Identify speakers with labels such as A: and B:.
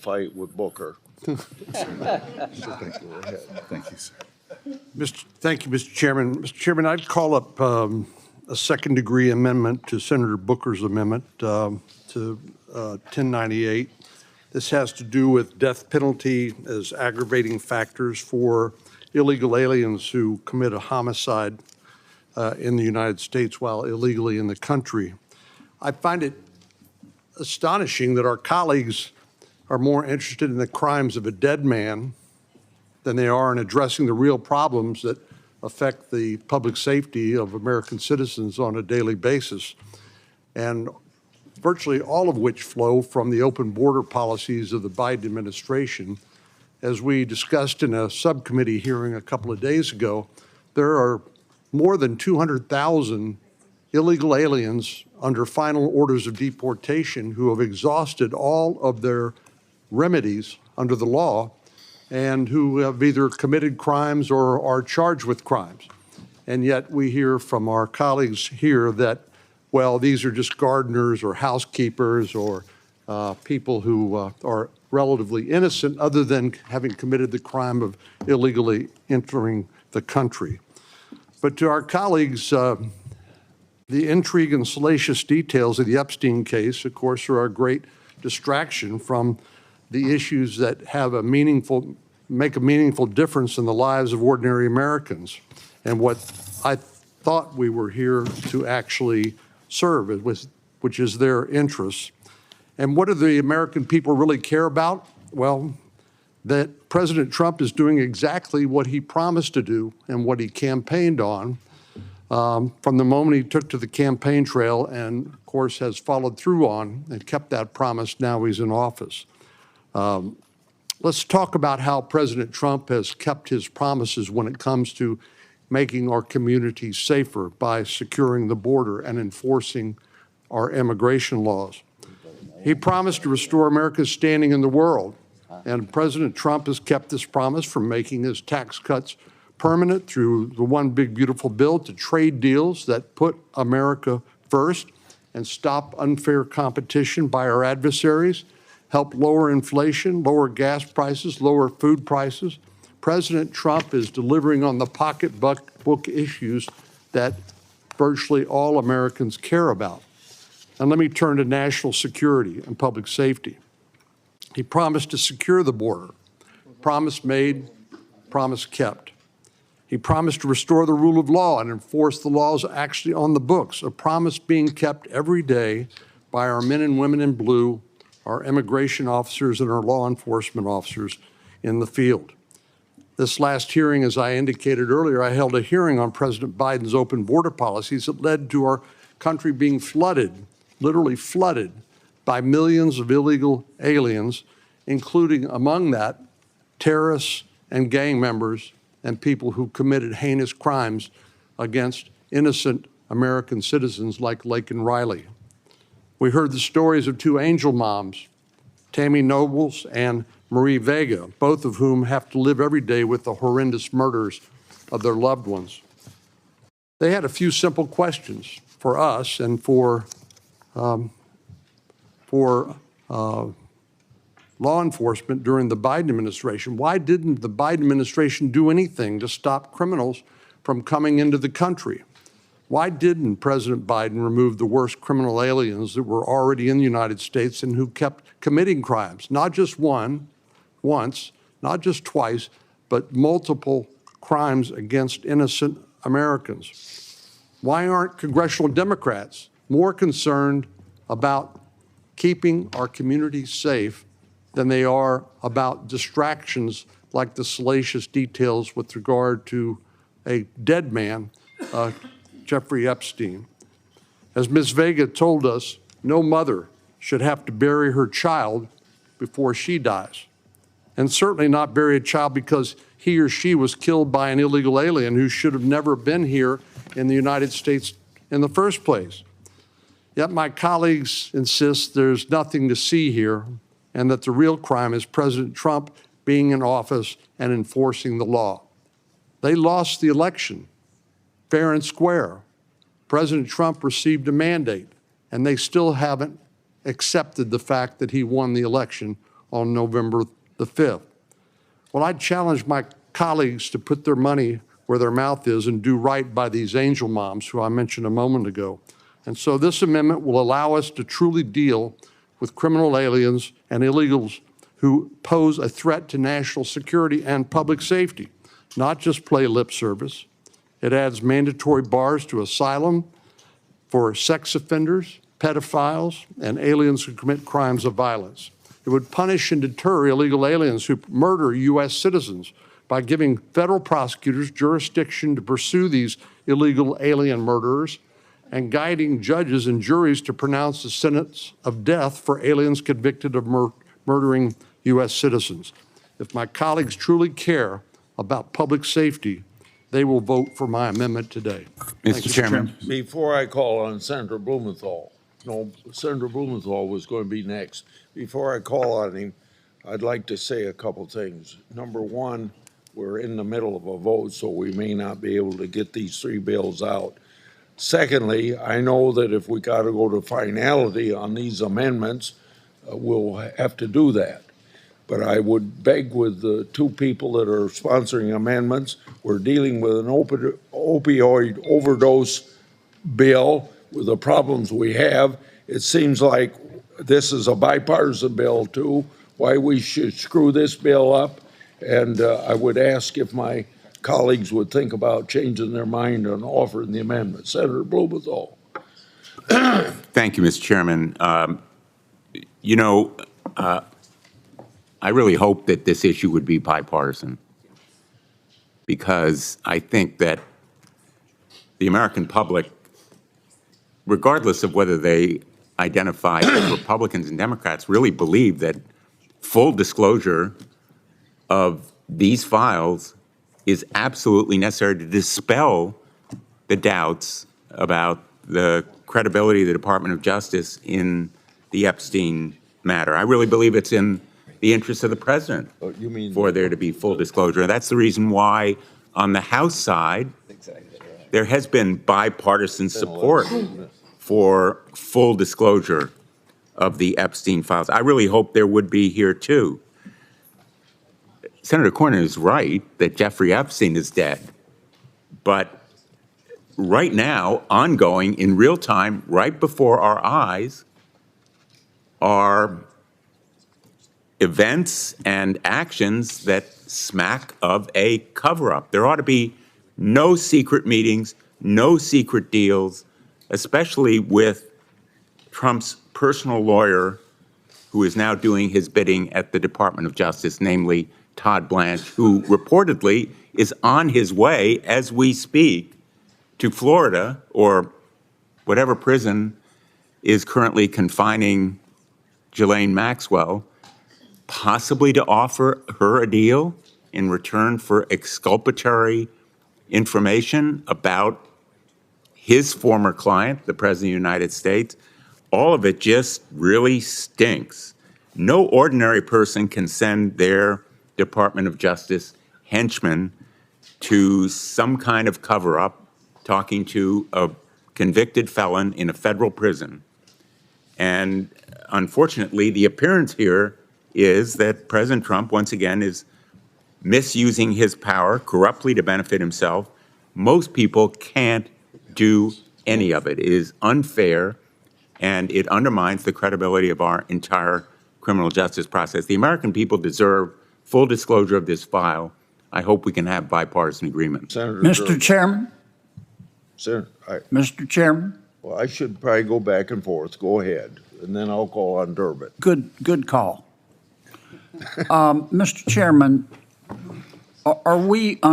A: fight with Booker.
B: Thank you, sir.
C: Thank you, Mr. Chairman. Mr. Chairman, I'd call up a second-degree amendment to Senator Booker's amendment to 1098. This has to do with death penalty as aggravating factors for illegal aliens who commit a homicide in the United States while illegally in the country. I find it astonishing that our colleagues are more interested in the crimes of a dead man than they are in addressing the real problems that affect the public safety of American citizens on a daily basis, and virtually all of which flow from the open border policies of the Biden administration. As we discussed in a subcommittee hearing a couple of days ago, there are more than 200,000 illegal aliens under final orders of deportation who have exhausted all of their remedies under the law and who have either committed crimes or are charged with crimes. And yet we hear from our colleagues here that, well, these are just gardeners or housekeepers or people who are relatively innocent other than having committed the crime of illegally entering the country. But to our colleagues, the intrigue and salacious details of the Epstein case, of course, are a great distraction from the issues that have make a meaningful difference in the lives of ordinary Americans, and what I thought we were here to actually serve, which is their interests. And what do the American people really care about? Well, that President Trump is doing exactly what he promised to do and what he campaigned on from the moment he took to the campaign trail, and of course has followed through on and kept that promise now he's in office. Let's talk about how President Trump has kept his promises when it comes to making our communities safer by securing the border and enforcing our immigration laws. He promised to restore America's standing in the world, and President Trump has kept this promise from making his tax cuts permanent through the One Big Beautiful Bill to trade deals that put America first and stop unfair competition by our adversaries, help lower inflation, lower gas prices, lower food prices. President Trump is delivering on the pocketbook issues that virtually all Americans care about. And let me turn to national security and public safety. He promised to secure the border. Promise made, promise kept. He promised to restore the rule of law and enforce the laws actually on the books, a promise being kept every day by our men and women in blue, our immigration officers and our law enforcement officers in the field. This last hearing, as I indicated earlier, I held a hearing on President Biden's open border policies that led to our country being flooded, literally flooded, by millions of illegal aliens, including among that terrorists and gang members and people who committed heinous crimes against innocent American citizens like Laken Riley. We heard the stories of two angel moms, Tammy Nobles and Marie Vega, both of whom have to live every day with the horrendous murders of their loved ones. They had a few simple questions for us and for law enforcement during the Biden administration. Why didn't the Biden administration do anything to stop criminals from coming into the country? Why didn't President Biden remove the worst criminal aliens that were already in the United States and who kept committing crimes? Not just once, not just twice, but multiple crimes against innocent Americans. Why aren't congressional Democrats more concerned about keeping our communities safe than they are about distractions like the salacious details with regard to a dead man, Jeffrey Epstein? As Ms. Vega told us, no mother should have to bury her child before she dies, and certainly not bury a child because he or she was killed by an illegal alien who should have never been here in the United States in the first place. Yet my colleagues insist there's nothing to see here and that the real crime is President Trump being in office and enforcing the law. They lost the election, fair and square. President Trump received a mandate, and they still haven't accepted the fact that he won the election on November the 5th. Well, I challenge my colleagues to put their money where their mouth is and do right by these angel moms who I mentioned a moment ago. And so this amendment will allow us to truly deal with criminal aliens and illegals who pose a threat to national security and public safety, not just play lip service. It adds mandatory bars to asylum for sex offenders, pedophiles, and aliens who commit crimes of violence. It would punish and deter illegal aliens who murder U.S. citizens by giving federal prosecutors jurisdiction to pursue these illegal alien murderers and guiding judges and juries to pronounce a sentence of death for aliens convicted of murdering U.S. citizens. If my colleagues truly care about public safety, they will vote for my amendment today.
A: Mr. Chairman.
B: Before I call on Senator Blumenthal, no, Senator Blumenthal was going to be next. Before I call on him, I'd like to say a couple things. Number one, we're in the middle of a vote, so we may not be able to get these three bills out. Secondly, I know that if we got to go to finality on these amendments, we'll have to do that. But I would beg with the two people that are sponsoring amendments, we're dealing with an opioid overdose bill with the problems we have. It seems like this is a bipartisan bill too, why we should screw this bill up. And I would ask if my colleagues would think about changing their mind on offering the amendment. Senator Blumenthal.
A: Thank you, Mr. Chairman. I really hope that this issue would be bipartisan, because I think that the American public, regardless of whether they identify as Republicans and Democrats, really believe that full disclosure of these files is absolutely necessary to dispel the doubts about the credibility of the Department of Justice in the Epstein matter. I really believe it's in the interest of the president for there to be full disclosure. That's the reason why on the House side, there has been bipartisan support for full disclosure of the Epstein files. I really hope there would be here too. Senator Cornyn is right that Jeffrey Epstein is dead, but right now, ongoing in real time, right before our eyes, are events and actions that smack of a cover-up. There ought to be no secret meetings, no secret deals, especially with Trump's personal lawyer, who is now doing his bidding at the Department of Justice, namely Todd Blanche, who reportedly is on his way as we speak to Florida, or whatever prison is currently confining Ghislaine Maxwell, possibly to offer her a deal in return for exculpatory information about his former client, the President of the United States. All of it just really stinks. No ordinary person can send their Department of Justice henchmen to some kind of cover-up, talking to a convicted felon in a federal prison. And unfortunately, the appearance here is that President Trump, once again, is misusing his power corruptly to benefit himself. Most people can't do any of it. It is unfair, and it undermines the credibility of our entire criminal justice process. The American people deserve full disclosure of this file. I hope we can have bipartisan agreement.
D: Mr. Chairman? Mr. Chairman?
B: Well, I should probably go back and forth. Go ahead, and then I'll call on Durbin.
D: Good call. Mr. Chairman, are we